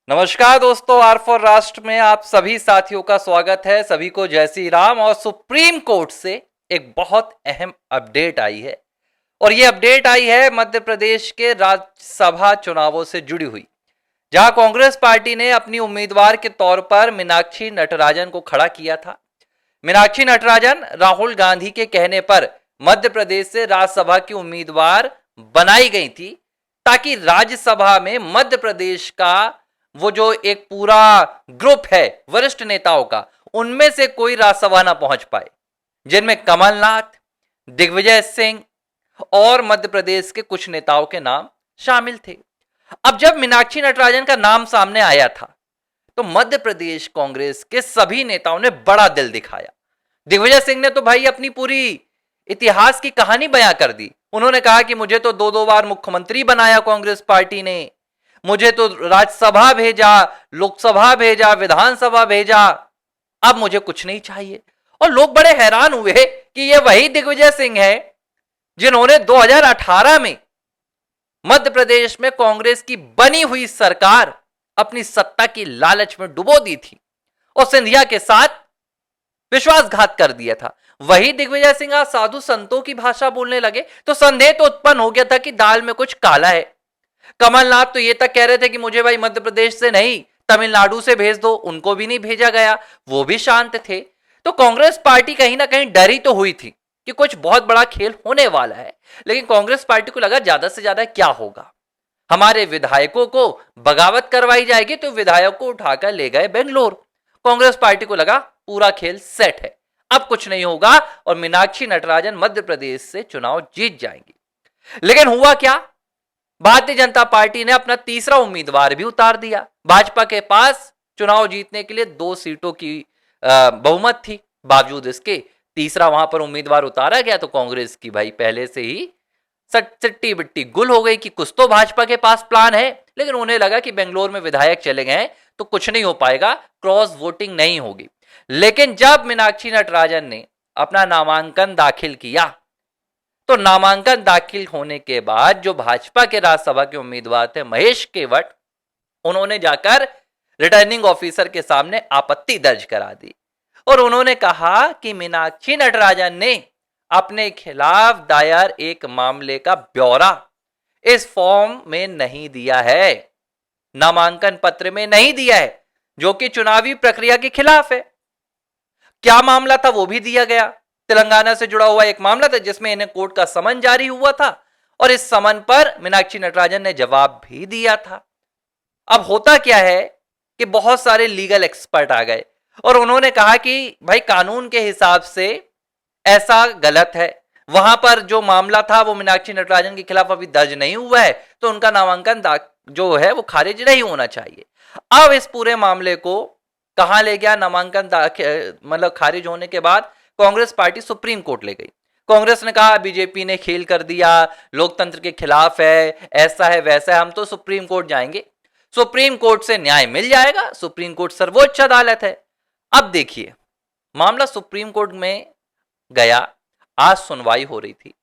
नमस्कार दोस्तों, are for राष्ट्र में आप सभी साथियों का स्वागत है। सभी को जय श्री राम। और सुप्रीम कोर्ट से एक बहुत अहम अपडेट आई है और ये अपडेट आई है मध्य प्रदेश के राज्यसभा चुनावों से जुड़ी हुई, जहां कांग्रेस पार्टी ने अपनी उम्मीदवार के तौर पर मीनाक्षी नटराजन को खड़ा किया था। मीनाक्षी नटराजन राहुल गांधी के कहने पर मध्य प्रदेश से राज्यसभा की उम्मीदवार बनाई गई थी, ताकि राज्यसभा में मध्य प्रदेश का वो जो एक पूरा ग्रुप है वरिष्ठ नेताओं का, उनमें से कोई राज्यसभा ना पहुंच पाए, जिनमें कमलनाथ, दिग्विजय सिंह और मध्य प्रदेश के कुछ नेताओं के नाम शामिल थे। अब जब मीनाक्षी नटराजन का नाम सामने आया था तो मध्य प्रदेश कांग्रेस के सभी नेताओं ने बड़ा दिल दिखाया। दिग्विजय सिंह ने तो भाई अपनी पूरी इतिहास की कहानी बयां कर दी। उन्होंने कहा कि मुझे तो दो बार मुख्यमंत्री बनाया कांग्रेस पार्टी ने, मुझे तो राज्यसभा भेजा, लोकसभा भेजा, विधानसभा भेजा, अब मुझे कुछ नहीं चाहिए। और लोग बड़े हैरान हुए कि ये वही दिग्विजय सिंह है जिन्होंने 2018 में मध्य प्रदेश में कांग्रेस की बनी हुई सरकार अपनी सत्ता की लालच में डुबो दी थी और सिंधिया के साथ विश्वासघात कर दिया था। वही दिग्विजय सिंह आज साधु संतों की भाषा बोलने लगे तो संदेह तो उत्पन्न हो गया था कि दाल में कुछ काला है। कमलनाथ तो ये तक कह रहे थे कि मुझे भाई मध्य प्रदेश से नहीं, तमिलनाडु से भेज दो, उनको भी नहीं भेजा गया, वो भी शांत थे। तो कांग्रेस पार्टी कहीं ना कहीं डरी तो हुई थी कि कुछ बहुत बड़ा खेल होने वाला है, लेकिन कांग्रेस पार्टी को लगा ज्यादा से ज्यादा क्या होगा, हमारे विधायकों को बगावत करवाई जाएगी, तो विधायक को उठाकर ले गए बेंगलोर। कांग्रेस पार्टी को लगा पूरा खेल सेट है, अब कुछ नहीं होगा और मीनाक्षी नटराजन मध्य प्रदेश से चुनाव जीत जाएंगी। लेकिन हुआ क्या, भारतीय जनता पार्टी ने अपना तीसरा उम्मीदवार भी उतार दिया। भाजपा के पास चुनाव जीतने के लिए 2 सीटों की बहुमत थी, बावजूद इसके तीसरा वहां पर उम्मीदवार उतारा गया तो कांग्रेस की भाई पहले से ही चट्टी बिट्टी गुल हो गई कि कुछ तो भाजपा के पास प्लान है। लेकिन उन्हें लगा कि बेंगलोर में विधायक चले गए तो कुछ नहीं हो पाएगा, क्रॉस वोटिंग नहीं होगी। लेकिन जब मीनाक्षी नटराजन ने अपना नामांकन दाखिल किया तो नामांकन दाखिल होने के बाद जो भाजपा के राज्यसभा के उम्मीदवार थे महेश केवट, उन्होंने जाकर रिटर्निंग ऑफिसर के सामने आपत्ति दर्ज करा दी और उन्होंने कहा कि मीनाक्षी नटराजन ने अपने खिलाफ दायर एक मामले का ब्यौरा इस फॉर्म में नहीं दिया है, नामांकन पत्र में नहीं दिया है, जो कि चुनावी प्रक्रिया के खिलाफ है। क्या मामला था वो भी दिया गया। तेलंगाना से जुड़ा हुआ एक मामला था जिसमें इन्हें कोर्ट का समन जारी हुआ था और इस समन पर मीनाक्षी नटराजन ने जवाब भी दिया था। अब होता क्या है कि बहुत सारे लीगल एक्सपर्ट आ गए और उन्होंने कहा कि भाई कानून के हिसाब से ऐसा गलत है, वहां पर जो मामला था वो मीनाक्षी नटराजन के खिलाफ अभी दर्ज नहीं हुआ है, तो उनका नामांकन जो है वो खारिज नहीं होना चाहिए। अब इस पूरे मामले को कहां ले गया, नामांकन मतलब खारिज होने के बाद कांग्रेस पार्टी सुप्रीम कोर्ट ले गई। कांग्रेस ने कहा बीजेपी ने खेल कर दिया, लोकतंत्र के खिलाफ है, ऐसा है वैसा है, हम तो सुप्रीम कोर्ट जाएंगे, सुप्रीम कोर्ट से न्याय मिल जाएगा। सुप्रीम कोर्ट सर्वोच्च अदालत है। अब देखिए, मामला सुप्रीम कोर्ट में गया, आज सुनवाई हो रही थी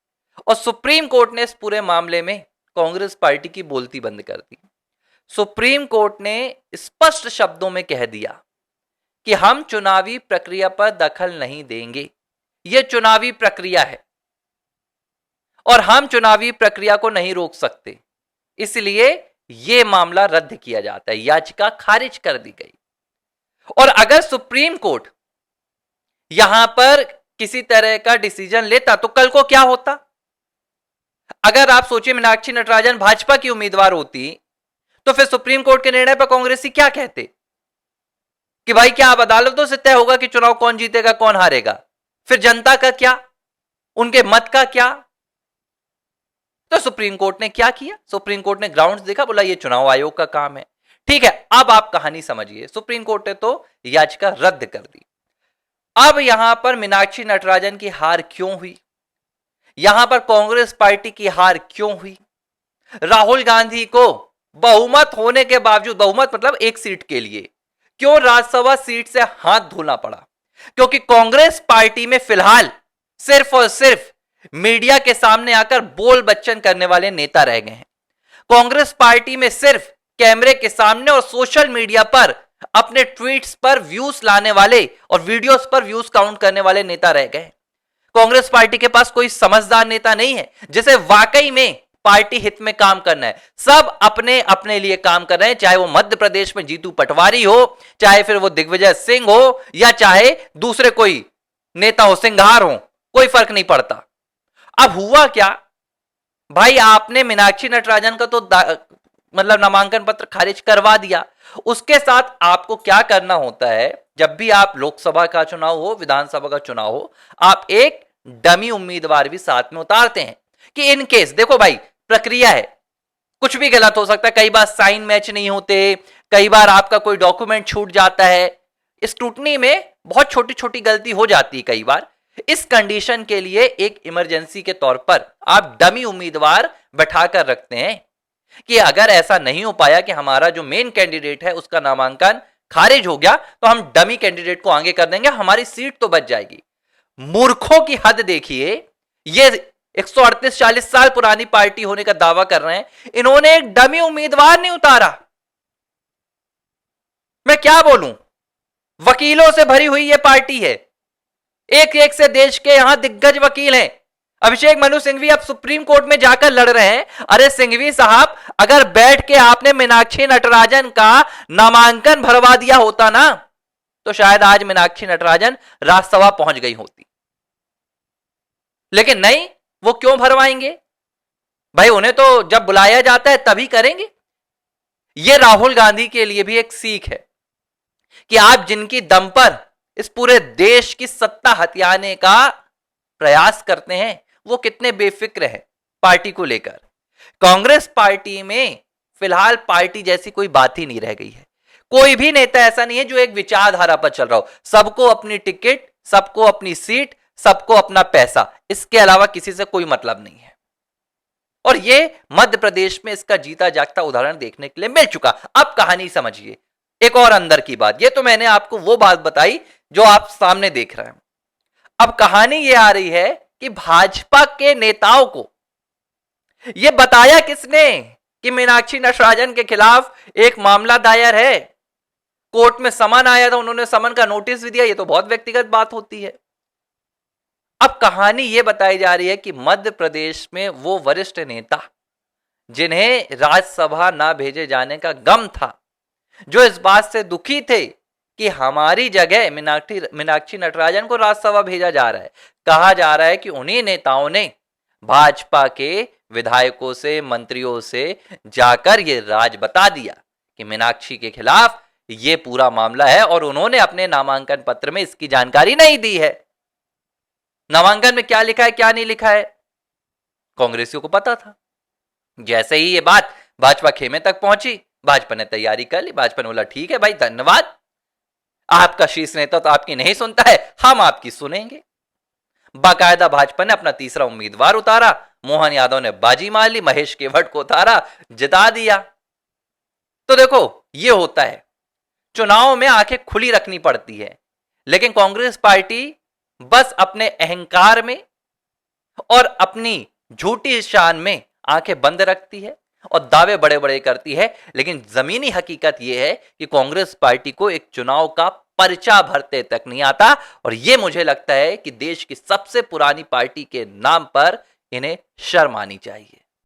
और सुप्रीम कोर्ट ने इस पूरे मामले में कांग्रेस पार्टी की बोलती बंद कर दी। सुप्रीम कोर्ट ने स्पष्ट शब्दों में कह दिया कि हम चुनावी प्रक्रिया पर दखल नहीं देंगे, यह चुनावी प्रक्रिया है और हम चुनावी प्रक्रिया को नहीं रोक सकते, इसलिए यह मामला रद्द किया जाता है, याचिका खारिज कर दी गई। और अगर सुप्रीम कोर्ट यहां पर किसी तरह का डिसीजन लेता तो कल को क्या होता। अगर आप सोचिए मीनाक्षी नटराजन भाजपा की उम्मीदवार होती तो फिर सुप्रीम कोर्ट के निर्णय पर कांग्रेसी क्या कहते कि भाई क्या अब अदालतों से तय होगा कि चुनाव कौन जीतेगा कौन हारेगा, फिर जनता का क्या, उनके मत का क्या। तो सुप्रीम कोर्ट ने क्या किया, सुप्रीम कोर्ट ने ग्राउंड्स देखा, बोला ये चुनाव आयोग का काम है। ठीक है, अब आप कहानी समझिए, सुप्रीम कोर्ट ने तो याचिका रद्द कर दी। अब यहां पर मीनाक्षी नटराजन की हार क्यों हुई, यहां पर कांग्रेस पार्टी की हार क्यों हुई। राहुल गांधी को बहुमत होने के बावजूद, बहुमत मतलब एक सीट के लिए, क्यों राज्यसभा सीट से हाथ धोना पड़ा, क्योंकि कांग्रेस पार्टी में फिलहाल सिर्फ और सिर्फ मीडिया के सामने आकर बोल बच्चन करने वाले नेता रह गए हैं। कांग्रेस पार्टी में सिर्फ कैमरे के सामने और सोशल मीडिया पर अपने ट्वीट्स पर व्यूज लाने वाले और वीडियोस पर व्यूज काउंट करने वाले नेता रह गए। कांग्रेस पार्टी के पास कोई समझदार नेता नहीं है जिसे वाकई में पार्टी हित में काम करना है। सब अपने अपने लिए काम कर रहे हैं, चाहे वो मध्य प्रदेश में जीतू पटवारी हो, चाहे फिर वो दिग्विजय सिंह हो, या चाहे दूसरे कोई नेता हो, सिंघार हो, कोई फर्क नहीं पड़ता। अब हुआ क्या भाई, आपने मीनाक्षी नटराजन का तो मतलब नामांकन पत्र खारिज करवा दिया। उसके साथ आपको क्या करना होता है, जब भी आप लोकसभा का चुनाव हो, विधानसभा का चुनाव हो, आप एक डमी उम्मीदवार भी साथ में उतारते हैं कि इन केस, देखो भाई प्रक्रिया है, कुछ भी गलत हो सकता है, कई बार साइन मैच नहीं होते, कई बार आपका कोई डॉक्यूमेंट छूट जाता है, स्क्रूटनी में बहुत छोटी छोटी गलती हो जाती है कई बार। इस कंडीशन के लिए एक इमरजेंसी के तौर पर आप डमी उम्मीदवार बैठाकर रखते हैं कि अगर ऐसा नहीं हो पाया कि हमारा जो मेन कैंडिडेट है उसका नामांकन खारिज हो गया, तो हम डमी कैंडिडेट को आगे कर देंगे, हमारी सीट तो बच जाएगी। मूर्खों की हद देखिए, ये 138-40 साल पुरानी पार्टी होने का दावा कर रहे हैं, इन्होंने एक डमी उम्मीदवार नहीं उतारा। मैं क्या बोलूं, वकीलों से भरी हुई यह पार्टी है, एक एक से देश के यहां दिग्गज वकील हैं। अभिषेक मनु सिंघवी अब सुप्रीम कोर्ट में जाकर लड़ रहे हैं। अरे सिंघवी साहब, अगर बैठ के आपने मीनाक्षी नटराजन का नामांकन भरवा दिया होता ना, तो शायद आज मीनाक्षी नटराजन राज्यसभा पहुंच गई होती। लेकिन नहीं, वो क्यों भरवाएंगे भाई, उन्हें तो जब बुलाया जाता है तभी करेंगे। यह राहुल गांधी के लिए भी एक सीख है कि आप जिनकी दम पर इस पूरे देश की सत्ता हथियाने का प्रयास करते हैं, वो कितने बेफिक्र हैं पार्टी को लेकर। कांग्रेस पार्टी में फिलहाल पार्टी जैसी कोई बात ही नहीं रह गई है। कोई भी नेता ऐसा नहीं है जो एक विचारधारा पर चल रहा हो। सबको अपनी टिकट, सबको अपनी सीट, सबको अपना पैसा, इसके अलावा किसी से कोई मतलब नहीं है। और ये मध्य प्रदेश में इसका जीता जागता उदाहरण देखने के लिए मिल चुका। अब कहानी समझिए, एक और अंदर की बात। ये तो मैंने आपको वो बात बताई जो आप सामने देख रहे हैं। अब कहानी ये आ रही है कि भाजपा के नेताओं को यह बताया किसने कि मीनाक्षी नटराजन के खिलाफ एक मामला दायर है। कोर्ट में समन आया था, उन्होंने समन का नोटिस भी दिया। ये तो बहुत व्यक्तिगत बात होती है। अब कहानी यह बताई जा रही है कि मध्य प्रदेश में वो वरिष्ठ नेता जिन्हें राज्यसभा ना भेजे जाने का गम था, जो इस बात से दुखी थे कि हमारी जगह मीनाक्षी नटराजन को राज्यसभा भेजा जा रहा है, कहा जा रहा है कि उन्हीं नेताओं ने भाजपा के विधायकों से, मंत्रियों से जाकर ये राज बता दिया कि मीनाक्षी के खिलाफ ये पूरा मामला है, और उन्होंने अपने नामांकन पत्र में इसकी जानकारी नहीं दी है। नामांकन में क्या लिखा है, क्या नहीं लिखा है, कांग्रेसियों को पता था। जैसे ही ये बात भाजपा खेमे तक पहुंची, भाजपा ने तैयारी कर ली। भाजपा ने बोला ठीक है भाई, धन्यवाद, आपका शीर्ष नेता तो आपकी नहीं सुनता है, हम आपकी सुनेंगे। बाकायदा भाजपा ने अपना तीसरा उम्मीदवार उतारा, मोहन यादव ने बाजी मार ली, महेश केवट को उतारा, जिता दिया। तो देखो ये होता है, चुनाव में आंखें खुली रखनी पड़ती है, लेकिन कांग्रेस पार्टी बस अपने अहंकार में और अपनी झूठी शान में आंखें बंद रखती है और दावे बड़े बड़े करती है। लेकिन जमीनी हकीकत यह है कि कांग्रेस पार्टी को एक चुनाव का पर्चा भरते तक नहीं आता, और यह मुझे लगता है कि देश की सबसे पुरानी पार्टी के नाम पर इन्हें शर्म आनी चाहिए।